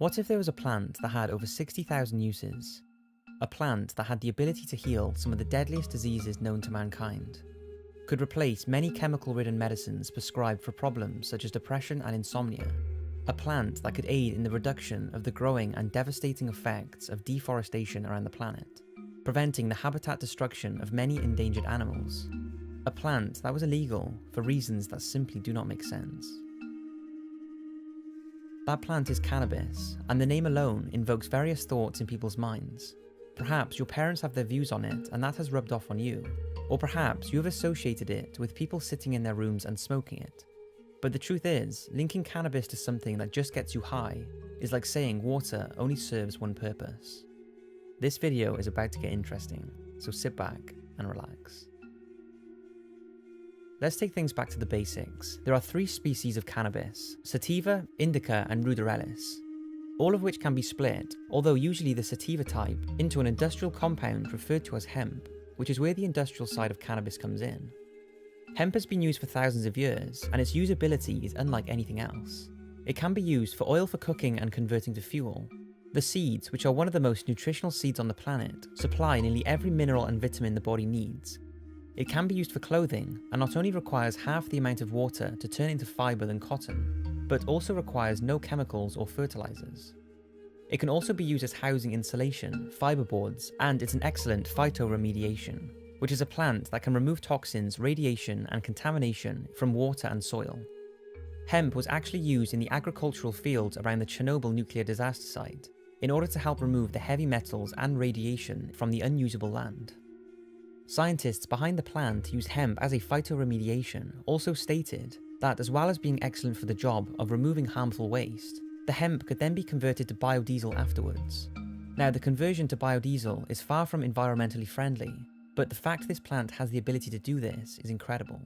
What if there was a plant that had over 60,000 uses? A plant that had the ability to heal some of the deadliest diseases known to mankind, could replace many chemical-ridden medicines prescribed for problems such as depression and insomnia. A plant that could aid in the reduction of the growing and devastating effects of deforestation around the planet, preventing the habitat destruction of many endangered animals. A plant that was illegal for reasons that simply do not make sense. That plant is cannabis, and the name alone invokes various thoughts in people's minds. Perhaps your parents have their views on it and that has rubbed off on you, or perhaps you have associated it with people sitting in their rooms and smoking it. But the truth is, linking cannabis to something that just gets you high is like saying water only serves one purpose. This video is about to get interesting, so sit back and relax. Let's take things back to the basics. There are 3 species of cannabis: sativa, indica, and ruderalis, all of which can be split, although usually the sativa type, into an industrial compound referred to as hemp, which is where the industrial side of cannabis comes in. Hemp has been used for thousands of years, and its usability is unlike anything else. It can be used for oil for cooking and converting to fuel. The seeds, which are one of the most nutritional seeds on the planet, supply nearly every mineral and vitamin the body needs. It can be used for clothing, and not only requires half the amount of water to turn into fibre than cotton, but also requires no chemicals or fertilizers. It can also be used as housing insulation, fiberboards, and it's an excellent phytoremediation, which is a plant that can remove toxins, radiation, and contamination from water and soil. Hemp was actually used in the agricultural fields around the Chernobyl nuclear disaster site in order to help remove the heavy metals and radiation from the unusable land. Scientists behind the plant use hemp as a phytoremediation also stated that as well as being excellent for the job of removing harmful waste, the hemp could then be converted to biodiesel afterwards. Now, the conversion to biodiesel is far from environmentally friendly, but the fact this plant has the ability to do this is incredible.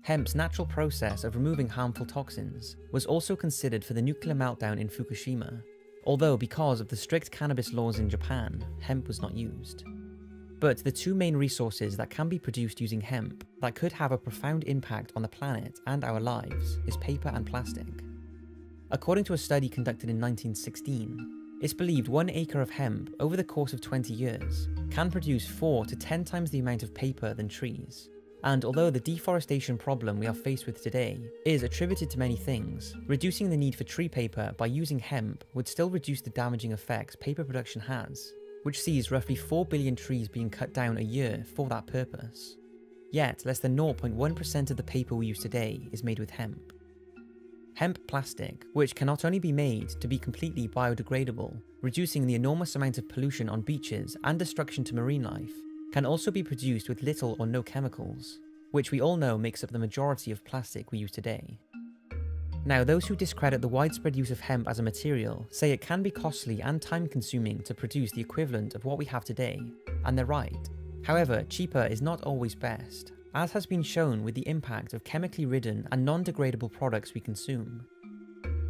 Hemp's natural process of removing harmful toxins was also considered for the nuclear meltdown in Fukushima, although because of the strict cannabis laws in Japan, hemp was not used. But the 2 main resources that can be produced using hemp that could have a profound impact on the planet and our lives is paper and plastic. According to a study conducted in 1916, it's believed 1 acre of hemp over the course of 20 years can produce 4 to 10 times the amount of paper than trees. And although the deforestation problem we are faced with today is attributed to many things, reducing the need for tree paper by using hemp would still reduce the damaging effects paper production has, which sees roughly 4 billion trees being cut down a year for that purpose. Yet, less than 0.1% of the paper we use today is made with hemp. Hemp plastic, which can not only be made to be completely biodegradable, reducing the enormous amount of pollution on beaches and destruction to marine life, can also be produced with little or no chemicals, which we all know makes up the majority of plastic we use today. Now, those who discredit the widespread use of hemp as a material say it can be costly and time-consuming to produce the equivalent of what we have today, and they're right. However, cheaper is not always best, as has been shown with the impact of chemically ridden and non-degradable products we consume.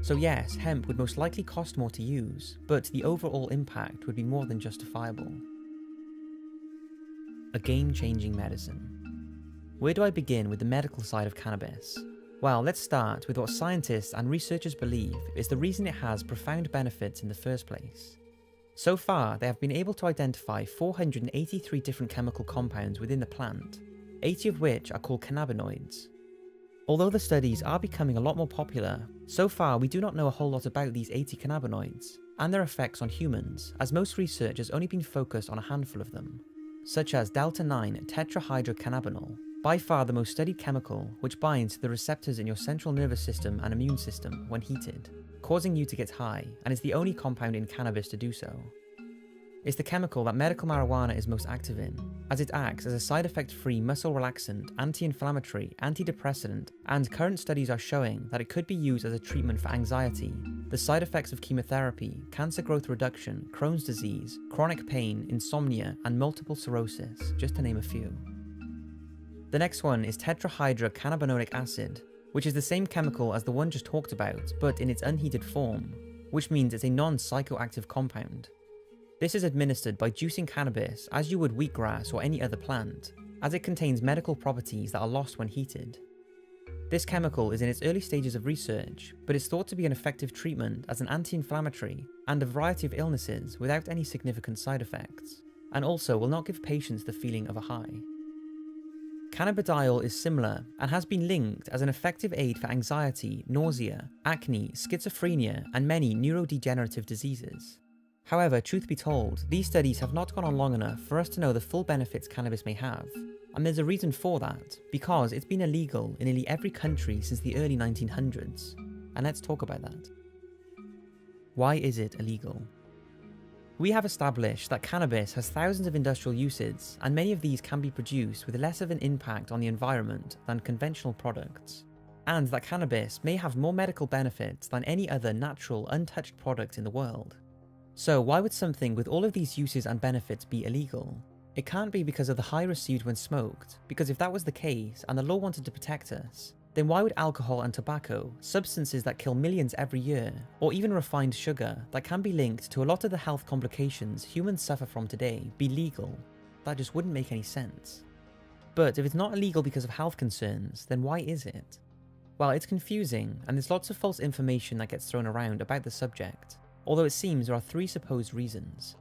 So yes, hemp would most likely cost more to use, but the overall impact would be more than justifiable. A game-changing medicine. Where do I begin with the medical side of cannabis? Well, let's start with what scientists and researchers believe is the reason it has profound benefits in the first place. So far, they have been able to identify 483 different chemical compounds within the plant, 80 of which are called cannabinoids. Although the studies are becoming a lot more popular, so far we do not know a whole lot about these 80 cannabinoids and their effects on humans, as most research has only been focused on a handful of them, such as delta-9 tetrahydrocannabinol, by far the most studied chemical, which binds to the receptors in your central nervous system and immune system when heated, causing you to get high, and is the only compound in cannabis to do so. It's the chemical that medical marijuana is most active in, as it acts as a side effect-free muscle relaxant, anti-inflammatory, antidepressant, and current studies are showing that it could be used as a treatment for anxiety, the side effects of chemotherapy, cancer growth reduction, Crohn's disease, chronic pain, insomnia, and multiple sclerosis, just to name a few. The next one is tetrahydrocannabinolic acid, which is the same chemical as the one just talked about, but in its unheated form, which means it's a non-psychoactive compound. This is administered by juicing cannabis as you would wheatgrass or any other plant, as it contains medical properties that are lost when heated. This chemical is in its early stages of research, but is thought to be an effective treatment as an anti-inflammatory and a variety of illnesses without any significant side effects, and also will not give patients the feeling of a high. Cannabidiol is similar and has been linked as an effective aid for anxiety, nausea, acne, schizophrenia, and many neurodegenerative diseases. However, truth be told, these studies have not gone on long enough for us to know the full benefits cannabis may have. And there's a reason for that, because it's been illegal in nearly every country since the early 1900s. And let's talk about that. Why is it illegal? We have established that cannabis has thousands of industrial uses, and many of these can be produced with less of an impact on the environment than conventional products, and that cannabis may have more medical benefits than any other natural, untouched product in the world. So why would something with all of these uses and benefits be illegal? It can't be because of the high received when smoked, because if that was the case and the law wanted to protect us, then why would alcohol and tobacco, substances that kill millions every year, or even refined sugar that can be linked to a lot of the health complications humans suffer from today, be legal? That just wouldn't make any sense. But if it's not illegal because of health concerns, then why is it? Well, it's confusing, and there's lots of false information that gets thrown around about the subject, although it seems there are three supposed reasons.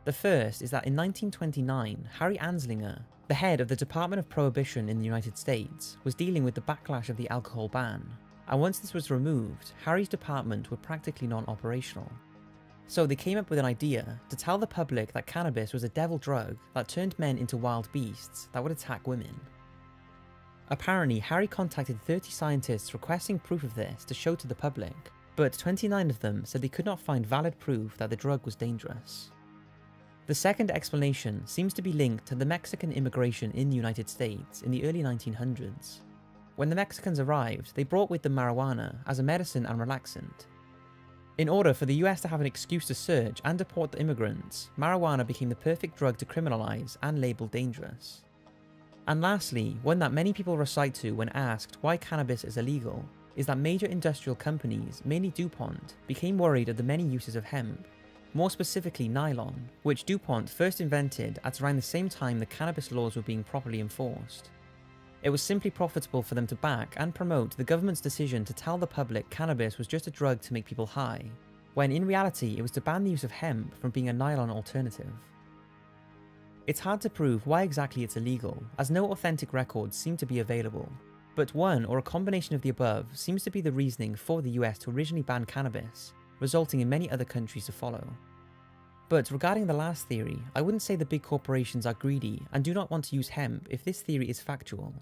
The first is that in 1929, Harry Anslinger, the head of the Department of Prohibition in the United States, was dealing with the backlash of the alcohol ban, and once this was removed, Harry's department were practically non-operational. So they came up with an idea to tell the public that cannabis was a devil drug that turned men into wild beasts that would attack women. Apparently, Harry contacted 30 scientists requesting proof of this to show to the public, but 29 of them said they could not find valid proof that the drug was dangerous. The second explanation seems to be linked to the Mexican immigration in the United States in the early 1900s. When the Mexicans arrived, they brought with them marijuana as a medicine and relaxant. In order for the US to have an excuse to search and deport the immigrants, marijuana became the perfect drug to criminalize and label dangerous. And lastly, one that many people recite to when asked why cannabis is illegal, is that major industrial companies, mainly DuPont, became worried of the many uses of hemp, more specifically nylon, which DuPont first invented at around the same time the cannabis laws were being properly enforced. It was simply profitable for them to back and promote the government's decision to tell the public cannabis was just a drug to make people high, when in reality it was to ban the use of hemp from being a nylon alternative. It's hard to prove why exactly it's illegal, as no authentic records seem to be available, but one or a combination of the above seems to be the reasoning for the US to originally ban cannabis, resulting in many other countries to follow. But regarding the last theory, I wouldn't say the big corporations are greedy and do not want to use hemp if this theory is factual.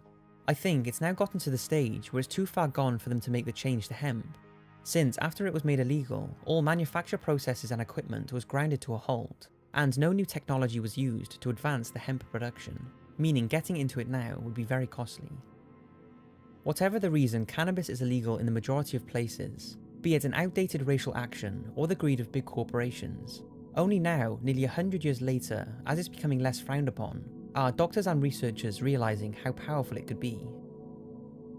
I think it's now gotten to the stage where it's too far gone for them to make the change to hemp, since after it was made illegal, all manufacture processes and equipment was grounded to a halt, and no new technology was used to advance the hemp production, meaning getting into it now would be very costly. Whatever the reason, cannabis is illegal in the majority of places, be it an outdated racial action or the greed of big corporations. Only now, nearly 100 years later, as it's becoming less frowned upon, are doctors and researchers realizing how powerful it could be.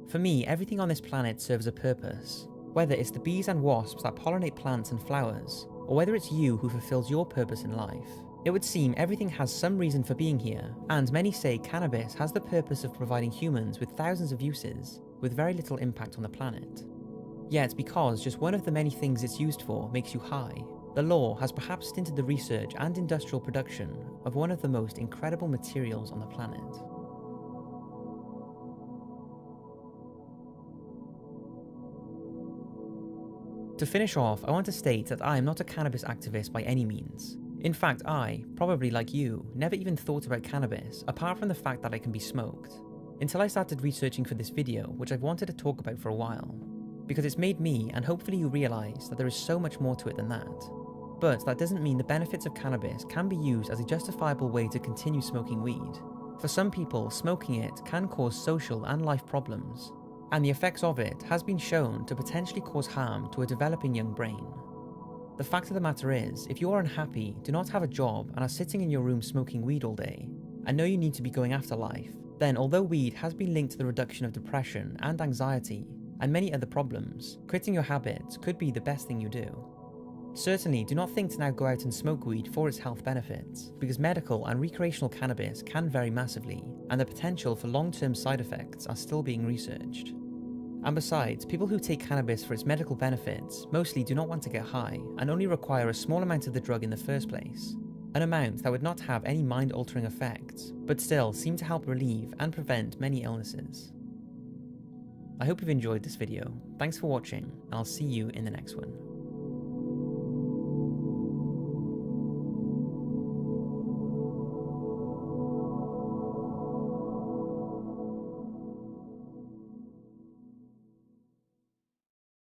For me, everything on this planet serves a purpose, whether it's the bees and wasps that pollinate plants and flowers, or whether it's you who fulfills your purpose in life. It would seem everything has some reason for being here, and many say cannabis has the purpose of providing humans with thousands of uses, with very little impact on the planet. Yet because just one of the many things it's used for makes you high, the law has perhaps stinted the research and industrial production of one of the most incredible materials on the planet. To finish off, I want to state that I am not a cannabis activist by any means. In fact, I, probably like you, never even thought about cannabis apart from the fact that it can be smoked, until I started researching for this video, which I've wanted to talk about for a while, because it's made me and hopefully you realise that there is so much more to it than that. But that doesn't mean the benefits of cannabis can be used as a justifiable way to continue smoking weed. For some people, smoking it can cause social and life problems, and the effects of it has been shown to potentially cause harm to a developing young brain. The fact of the matter is, if you are unhappy, do not have a job, and are sitting in your room smoking weed all day, and know you need to be going after life, then although weed has been linked to the reduction of depression and anxiety, and many other problems, quitting your habits could be the best thing you do. Certainly, do not think to now go out and smoke weed for its health benefits, because medical and recreational cannabis can vary massively, and the potential for long-term side effects are still being researched. And besides, people who take cannabis for its medical benefits mostly do not want to get high and only require a small amount of the drug in the first place. An amount that would not have any mind-altering effects, but still seem to help relieve and prevent many illnesses. I hope you've enjoyed this video. Thanks for watching, and I'll see you in the next one.